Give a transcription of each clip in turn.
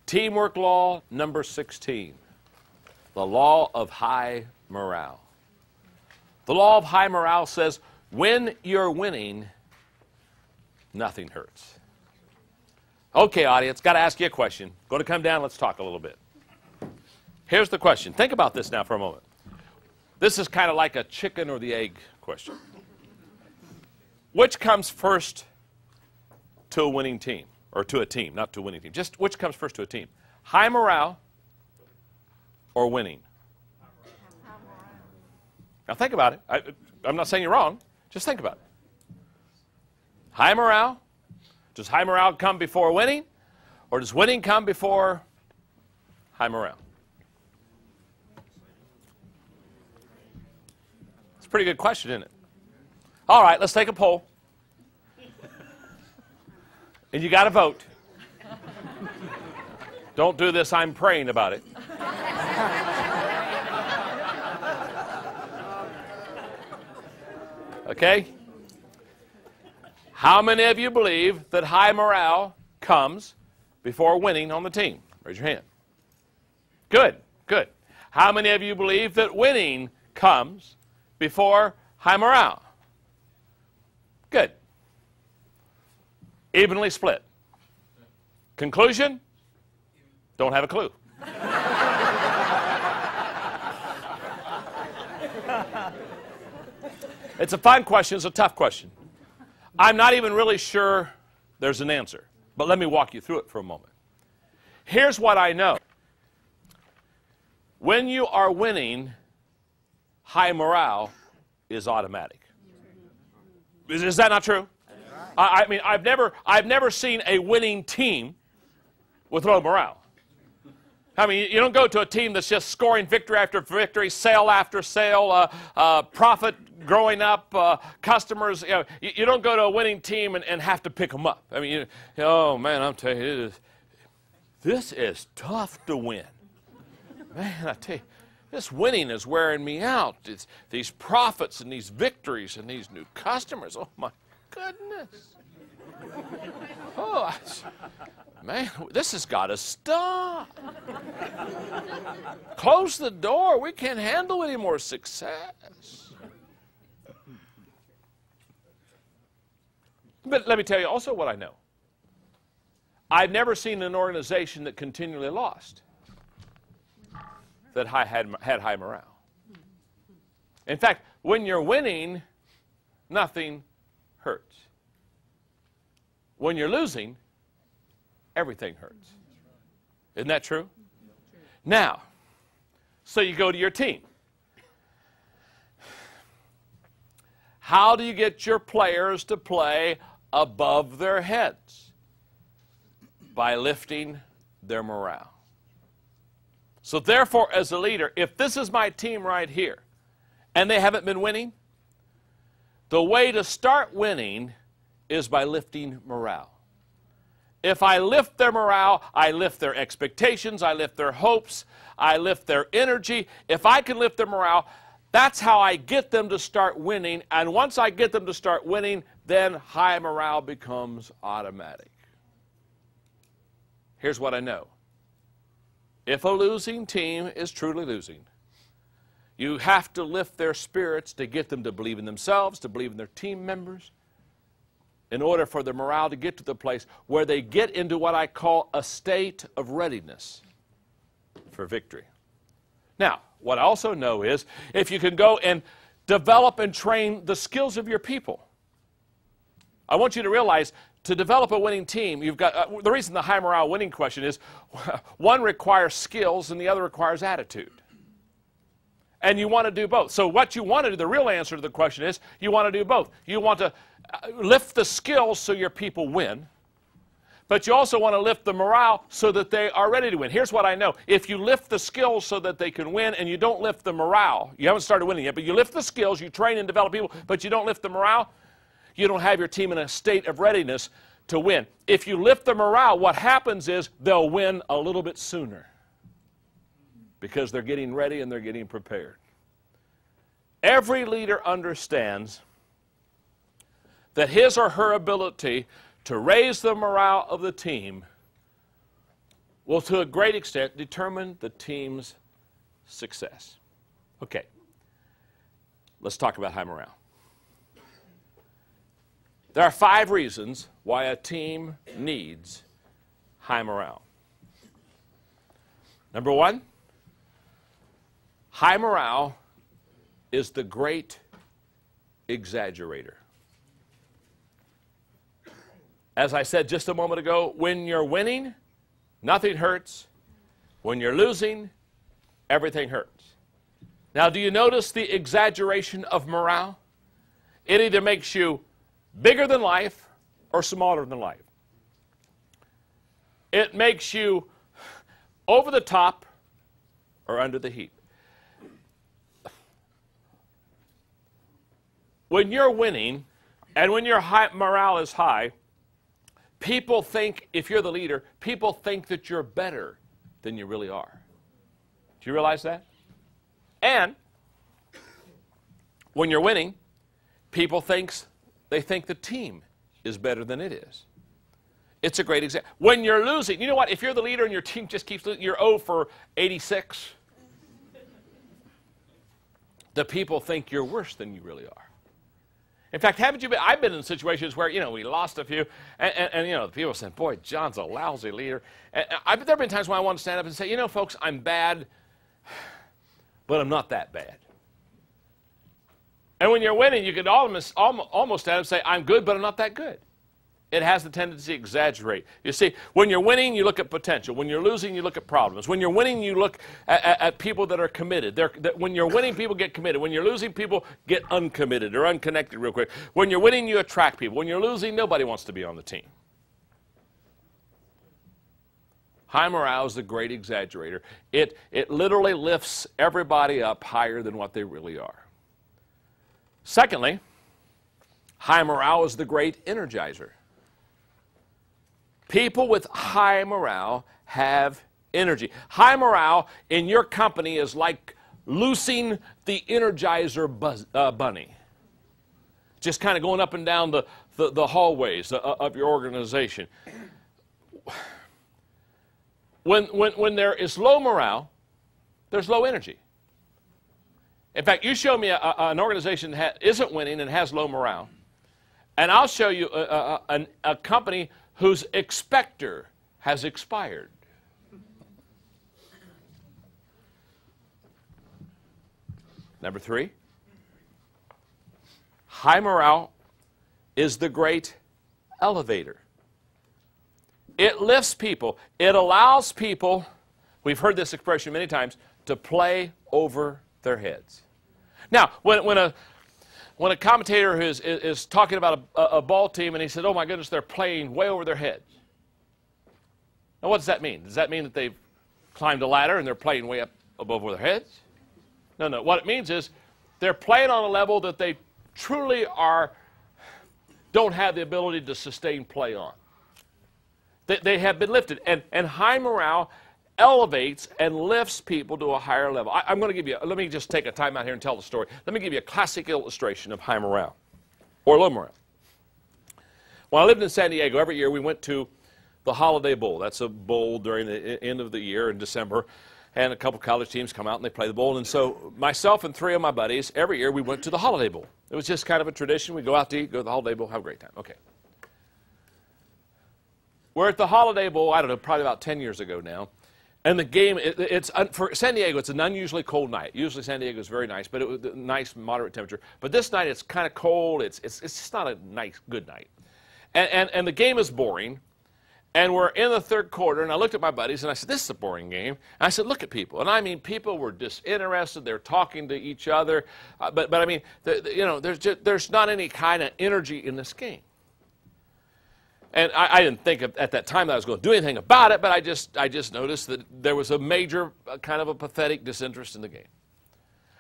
Teamwork law number 16, the law of high morale. The law of high morale says, when you're winning, nothing hurts. Okay, audience, got to ask you a question. Going to come down, let's talk a little bit. Here's the question. Think about this now for a moment. This is kind of like a chicken or the egg question. Which comes first to a winning team? Or to a team, not to a winning team. Just which comes first to a team? High morale or winning? Now think about it. I'm not saying you're wrong. Just think about it. High morale. Does high morale come before winning? Or does winning come before high morale? It's a pretty good question, isn't it? All right, let's take a poll. And you got to vote. Don't do this, I'm praying about it. Okay? How many of you believe that high morale comes before winning on the team? Raise your hand. Good, good. How many of you believe that winning comes before high morale? Good. Evenly split. Conclusion? Don't have a clue. It's a fun question. It's a tough question. I'm not even really sure there's an answer. But let me walk you through it for a moment. Here's what I know. When you are winning, high morale is automatic. Is that not true? I mean, I've never seen a winning team with low morale. I mean, you don't go to a team that's just scoring victory after victory, sale after sale, profit growing up, customers. You don't go to a winning team and have to pick them up. I mean, oh man, I'm telling you, this is tough to win. Man, I tell you, this winning is wearing me out. It's these profits and these victories and these new customers. Oh my goodness. Oh, man, this has got to stop. Close the door. We can't handle any more success. But let me tell you also what I know. I've never seen an organization that continually lost that had high morale. In fact, when you're winning, nothing hurts. When you're losing, everything hurts. Isn't that true? Now, so you go to your team. How do you get your players to play above their heads? By lifting their morale. So therefore, as a leader, if this is my team right here, and they haven't been winning, the way to start winning is by lifting morale. If I lift their morale, I lift their expectations, I lift their hopes, I lift their energy. If I can lift their morale, that's how I get them to start winning. And once I get them to start winning, then high morale becomes automatic. Here's what I know. If a losing team is truly losing, you have to lift their spirits to get them to believe in themselves, to believe in their team members, in order for the morale to get to the place where they get into what I call a state of readiness for victory. Now, what I also know is if you can go and develop and train the skills of your people. I want you to realize to develop a winning team, you've got, the reason the high morale winning question is one requires skills and the other requires attitude. And you want to do both. So what you want to do, the real answer to the question is, you want to do both. You want to lift the skills so your people win, but you also want to lift the morale so that they are ready to win. Here's what I know. If you lift the skills so that they can win and you don't lift the morale, you haven't started winning yet, but you lift the skills, you train and develop people, but you don't lift the morale, you don't have your team in a state of readiness to win. If you lift the morale, what happens is they'll win a little bit sooner because they're getting ready and they're getting prepared. Every leader understands that his or her ability to raise the morale of the team will to a great extent determine the team's success. Okay, let's talk about high morale. There are 5 reasons why a team needs high morale. Number 1, high morale is the great exaggerator. As I said just a moment ago, when you're winning, nothing hurts. When you're losing, everything hurts. Now, do you notice the exaggeration of morale? It either makes you bigger than life or smaller than life. It makes you over the top or under the heat. When you're winning and when your morale is high, people think, if you're the leader, people think that you're better than you really are. Do you realize that? And when you're winning, people think the team is better than it is. It's a great example. When you're losing, you know what? If you're the leader and your team just keeps losing, you're 0 for 86. The people think you're worse than you really are. In fact, haven't you been? I've been in situations where, you know, we lost a few, and you know, the people saying, boy, John's a lousy leader. And there have been times when I want to stand up and say, you know, folks, I'm bad, but I'm not that bad. And when you're winning, you can almost stand up and say, I'm good, but I'm not that good. It has the tendency to exaggerate. You see, when you're winning, you look at potential. When you're losing, you look at problems. When you're winning, you look at people that are committed. When you're winning, people get committed. When you're losing, people get uncommitted or unconnected real quick. When you're winning, you attract people. When you're losing, nobody wants to be on the team. High morale is the great exaggerator. It literally lifts everybody up higher than what they really are. Secondly, high morale is the great energizer. People with high morale have energy. High morale in your company is like loosing the Energizer bunny. Just kind of going up and down the hallways of your organization. When there is low morale, there's low energy. In fact, you show me an organization that isn't winning and has low morale, and I'll show you a company whose expector has expired. Number 3, high morale is the great elevator. It lifts people. It allows people, we've heard this expression many times, to play over their heads. Now, when a commentator is talking about a ball team and he said, oh my goodness, they're playing way over their heads. Now what does that mean? Does that mean that they've climbed a ladder and they're playing way up above their heads? No. What it means is they're playing on a level that they truly don't have the ability to sustain play on. They have been lifted. And high morale elevates and lifts people to a higher level. I'm going to give you, let me just take a time out here and tell the story. Let me give you a classic illustration of high morale or low morale. When I lived in San Diego, every year we went to the Holiday Bowl. That's a bowl during the end of the year in December, and a couple college teams come out and they play the bowl. And so myself and 3 of my buddies, every year we went to the Holiday Bowl. It was just kind of a tradition. We go out to eat, go to the Holiday Bowl, have a great time. Okay. We're at the Holiday Bowl, I don't know, probably about 10 years ago now. And the game, for San Diego, it's an unusually cold night. Usually San Diego is very nice, but it was a nice, moderate temperature. But this night it's kind of cold. It's just not a nice, good night. And the game is boring. And we're in the 3rd quarter, and I looked at my buddies, and I said, this is a boring game. And I said, look at people. And I mean, people were disinterested. They're talking to each other. But I mean, you know, there's not any kind of energy in this game. And I didn't think at that time that I was going to do anything about it, but I just noticed that there was a major kind of a pathetic disinterest in the game.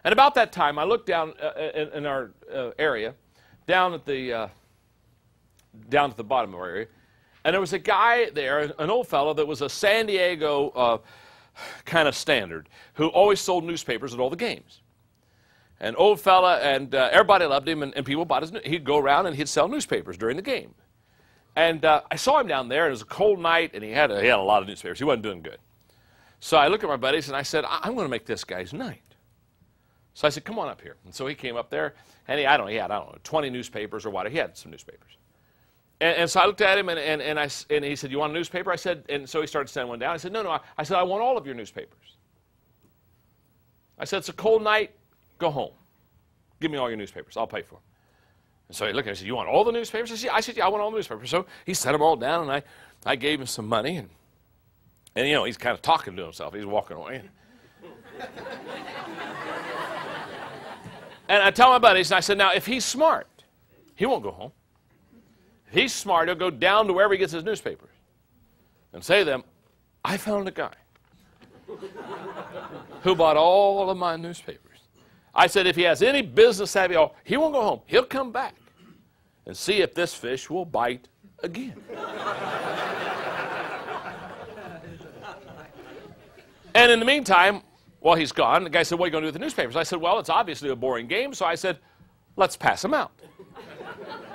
And about that time, I looked down in our area, down at the bottom of our area, and there was a guy there, an old fellow that was a San Diego kind of standard, who always sold newspapers at all the games. An old fella, and everybody loved him, and people bought his. He'd go around and he'd sell newspapers during the game. And I saw him down there. It was a cold night, and he had a lot of newspapers. He wasn't doing good. So I looked at my buddies, and I said, I'm going to make this guy's night. So I said, come on up here. And so he came up there, and he had 20 newspapers or whatever. He had some newspapers. And so I looked at him, and he said, you want a newspaper? I said, and so he started sending one down. I said, no. I said, I want all of your newspapers. I said, it's a cold night. Go home. Give me all your newspapers. I'll pay for them. And so he looked at me and said, you want all the newspapers? I said, yeah, I want all the newspapers. So he set them all down, and I gave him some money. And you know, he's kind of talking to himself. He's walking away. And I tell my buddies, and I said, now, if he's smart, he won't go home. If he's smart, he'll go down to wherever he gets his newspapers and say to them, I found a guy who bought all of my newspapers. I said, if he has any business savvy, he won't go home. He'll come back and see if this fish will bite again. And in the meantime, while he's gone, the guy said, what are you going to do with the newspapers? I said, well, it's obviously a boring game. So I said, let's pass them out.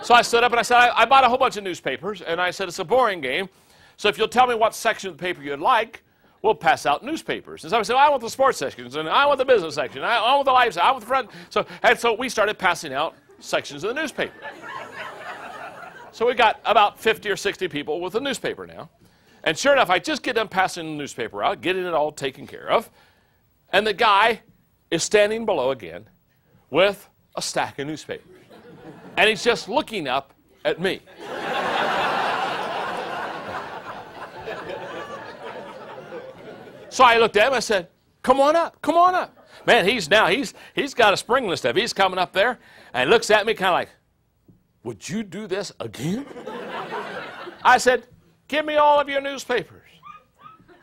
So I stood up and I said, I bought a whole bunch of newspapers. And I said, it's a boring game. So if you'll tell me what section of the paper you'd like, we'll pass out newspapers. And so I said, well, I want the sports sections, and I want the business section, I want the life section, I want the front. So we started passing out sections of the newspaper. So we got about 50 or 60 people with a newspaper now. And sure enough, I just get them passing the newspaper out, getting it all taken care of. And the guy is standing below again with a stack of newspapers. And he's just looking up at me. So I looked at him, I said, come on up, come on up. Man, he's got a spring and stuff. He's coming up there and looks at me kind of like, would you do this again? I said, give me all of your newspapers.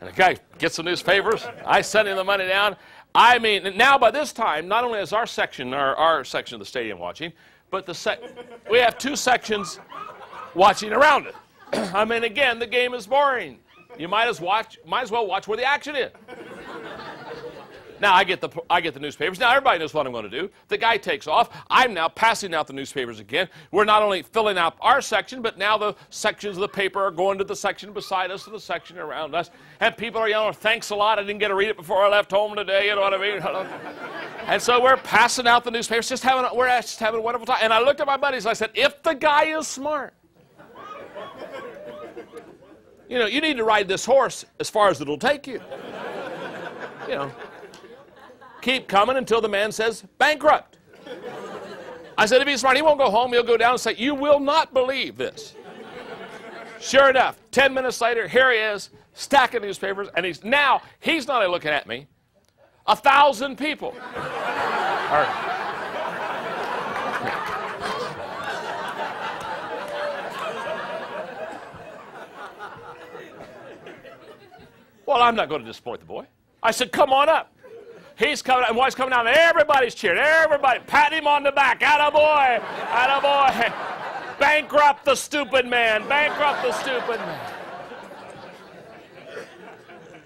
And the guy gets the newspapers. I send him the money down. I mean, now by this time, not only is our section of the stadium watching, but we have two sections watching around it. I mean, again, the game is boring. You might as well watch where the action is. Now I get the newspapers. Now everybody knows what I'm going to do. The guy takes off. I'm now passing out the newspapers again. We're not only filling out our section, but now the sections of the paper are going to the section beside us and the section around us. And people are yelling, thanks a lot. I didn't get to read it before I left home today. You know what I mean? And so we're passing out the newspapers, we're just having a wonderful time. And I looked at my buddies and I said, if the guy is smart, you know, you need to ride this horse as far as it'll take you. You know, keep coming until the man says bankrupt. I said, if he's smart, he won't go home. He'll go down and say, you will not believe this. Sure enough, 10 minutes later, here he is, stack of newspapers, and he's not only looking at me, 1,000 people are. Well, I'm not going to disappoint the boy. I said, come on up. He's coming, and boy's coming down, and everybody's cheering. Everybody, pat him on the back. Attaboy, attaboy. Bankrupt the stupid man. Bankrupt the stupid man.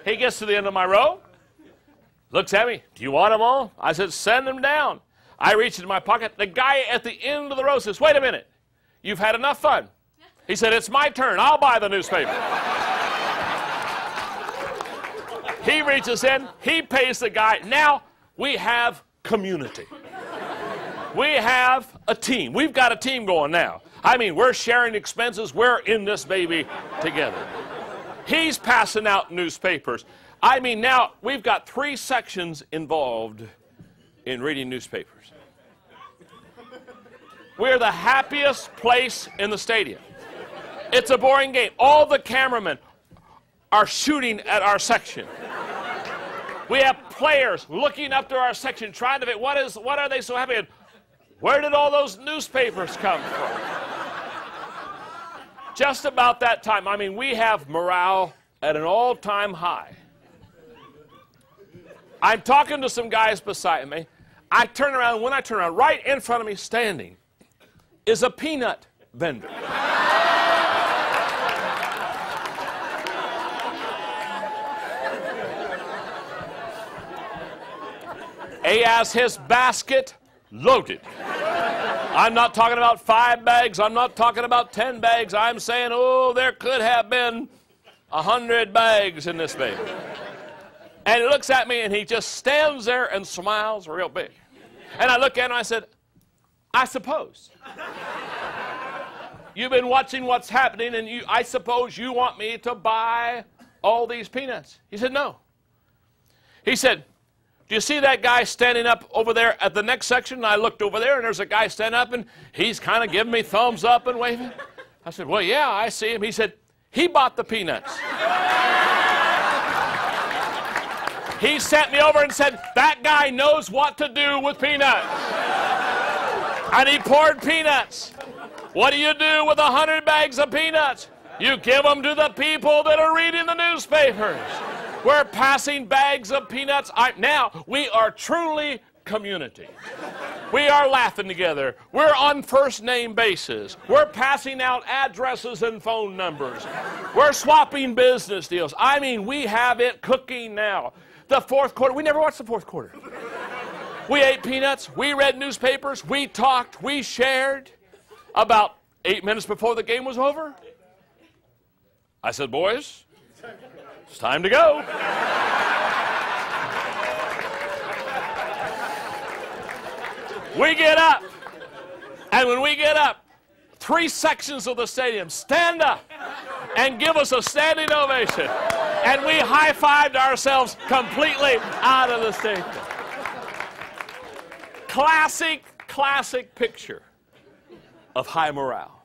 He gets to the end of my row, looks at me. Do you want them all? I said, send them down. I reach into my pocket. The guy at the end of the row says, wait a minute. You've had enough fun. He said, it's my turn. I'll buy the newspaper. He reaches in, he pays the guy. Now we have community. We have a team. We've got a team going now. I mean, we're sharing expenses. We're in this baby together. He's passing out newspapers. I mean, now we've got 3 sections involved in reading newspapers. We're the happiest place in the stadium. It's a boring game. All the cameramen are shooting at our section. We have players looking up to our section, trying to figure what are they so happy at? Where did all those newspapers come from? Just about that time, I mean, we have morale at an all-time high. I'm talking to some guys beside me. I turn around, and when I turn around, right in front of me standing is a peanut vendor. He has his basket loaded I'm not talking about 5 bags. I'm not talking about 10 bags. I'm saying, oh, there could have been 100 bags in this baby. And he looks at me and he just stands there and smiles real big. And I look at him and I said, I suppose. You've been watching what's happening and I suppose you want me to buy all these peanuts. He said, no. He said, do you see that guy standing up over there at the next section? And I looked over there and there's a guy standing up and he's kind of giving me thumbs up and waving. I said, well, yeah, I see him. He said, he bought the peanuts. He sent me over and said, that guy knows what to do with peanuts. And he poured peanuts. What do you do with 100 bags of peanuts? You give them to the people that are reading the newspapers. We're passing bags of peanuts. Now, we are truly community. We are laughing together. We're on first name basis. We're passing out addresses and phone numbers. We're swapping business deals. I mean, we have it cooking now. The fourth quarter, we never watched the fourth quarter. We ate peanuts. We read newspapers. We talked. We shared. About 8 minutes before the game was over, I said, boys, it's time to go. We get up, and when we get up, 3 sections of the stadium stand up and give us a standing ovation, and we high-fived ourselves completely out of the stadium. Classic picture of high morale.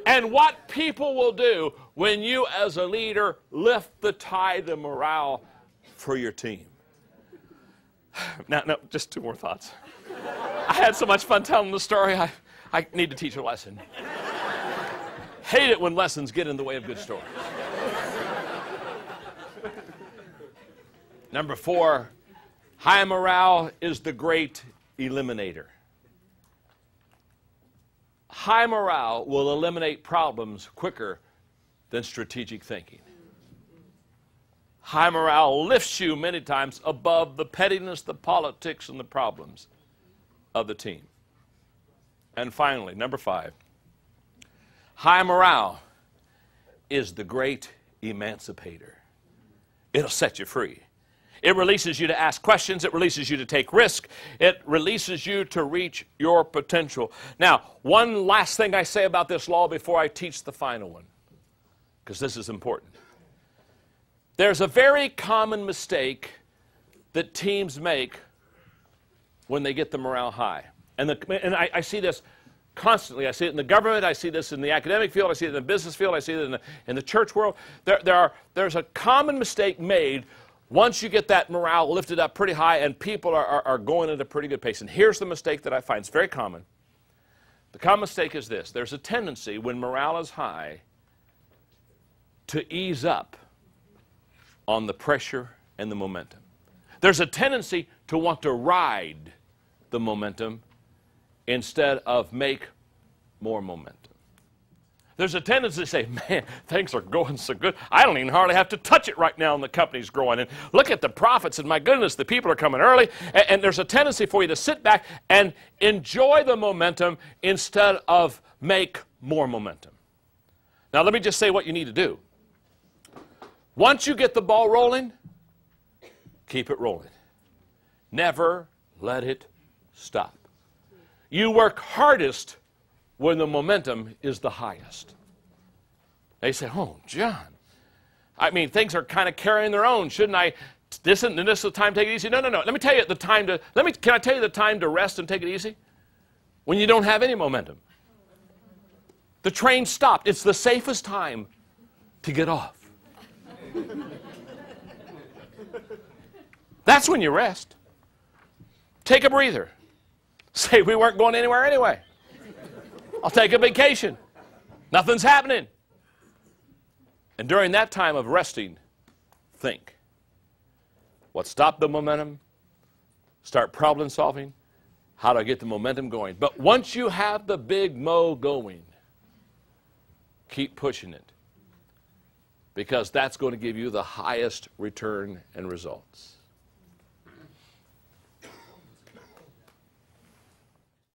And what people will do when you as a leader lift the tide of morale for your team. Now, just 2 more thoughts. I had so much fun telling the story, I need to teach a lesson. Hate it when lessons get in the way of good stories. Number 4, high morale is the great eliminator. High morale will eliminate problems quicker than strategic thinking. High morale lifts you many times above the pettiness, the politics, and the problems of the team. And finally, number 5, high morale is the great emancipator. It'll set you free. It releases you to ask questions. It releases you to take risk. It releases you to reach your potential. Now, one last thing I say about this law before I teach the final one, because this is important. There's a very common mistake that teams make when they get the morale high. And I see this constantly. I see it in the government. I see this in the academic field. I see it in the business field. I see it in the church world. There's a common mistake made once you get that morale lifted up pretty high and people are going at a pretty good pace. And here's the mistake that I find. It's very common. The common mistake is this. There's a tendency when morale is high to ease up on the pressure and the momentum. There's a tendency to want to ride the momentum instead of make more momentum. There's a tendency to say, man, things are going so good. I don't even hardly have to touch it right now and the company's growing. And look at the profits and my goodness, the people are coming early. And there's a tendency for you to sit back and enjoy the momentum instead of make more momentum. Now let me just say what you need to do. Once you get the ball rolling, keep it rolling. Never let it stop. You work hardest when the momentum is the highest. They say, oh, John, I mean, things are kind of carrying their own. Shouldn't I, this is the time to take it easy? No. Let me tell you the time to, can I tell you the time to rest and take it easy? When you don't have any momentum. The train stopped. It's the safest time to get off. That's when you rest. Take a breather. Say, we weren't going anywhere anyway. I'll take a vacation. Nothing's happening. And during that time of resting, think. What stopped the momentum? Start problem solving. How do I get the momentum going? But once you have the big mo going, keep pushing it. Because that's going to give you the highest return and results.